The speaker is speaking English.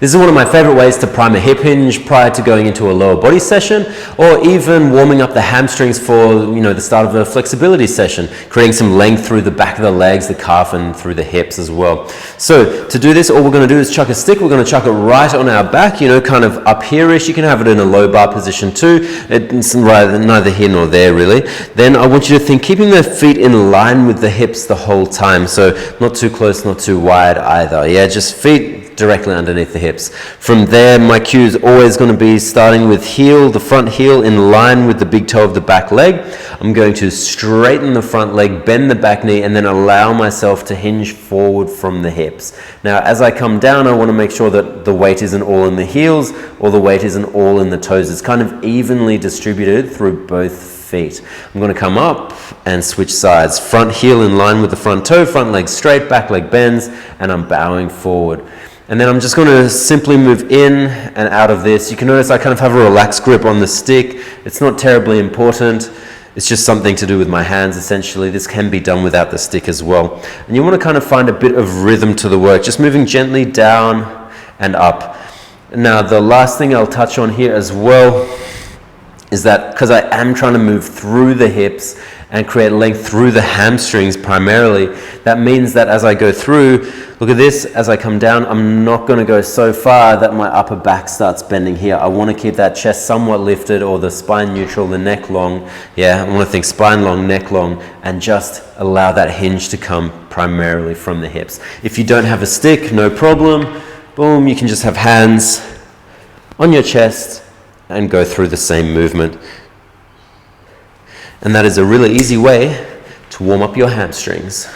This is one of my favorite ways to prime a hip hinge prior to going into a lower body session, or even warming up the hamstrings for, the start of a flexibility session, creating some length through the back of the legs, the calf, and through the hips as well. So to do this, all we're going to do is chuck a stick. We're going to chuck it right on our back, kind of up here-ish. You can have it in a low bar position too. It's neither here nor there really. Then I want you to think keeping the feet in line with the hips the whole time. So not too close, not too wide either. Yeah, just feet directly underneath the hips. From there, my cue is always going to be starting with the front heel in line with the big toe of the back leg. I'm going to straighten the front leg, bend the back knee, and then allow myself to hinge forward from the hips. Now, as I come down, I want to make sure that the weight isn't all in the heels or the weight isn't all in the toes. It's kind of evenly distributed through both feet. I'm going to come up and switch sides. Front heel in line with the front toe, front leg straight, back leg bends, and I'm bowing forward. And then I'm just going to simply move in and out of this. You can notice I kind of have a relaxed grip on the stick. It's not terribly important. It's just something to do with my hands, essentially. This can be done without the stick as well. And you want to kind of find a bit of rhythm to the work, just moving gently down and up. Now, the last thing I'll touch on here as well is that because I am trying to move through the hips and create length through the hamstrings primarily, that means that as I go through, look at this, as I come down, I'm not going to go so far that my upper back starts bending here. I want to keep that chest somewhat lifted, or the spine neutral, the neck long. Yeah, I want to think spine long, neck long, and just allow that hinge to come primarily from the hips. If you don't have a stick, no problem. Boom, you can just have hands on your chest and go through the same movement. And that is a really easy way to warm up your hamstrings.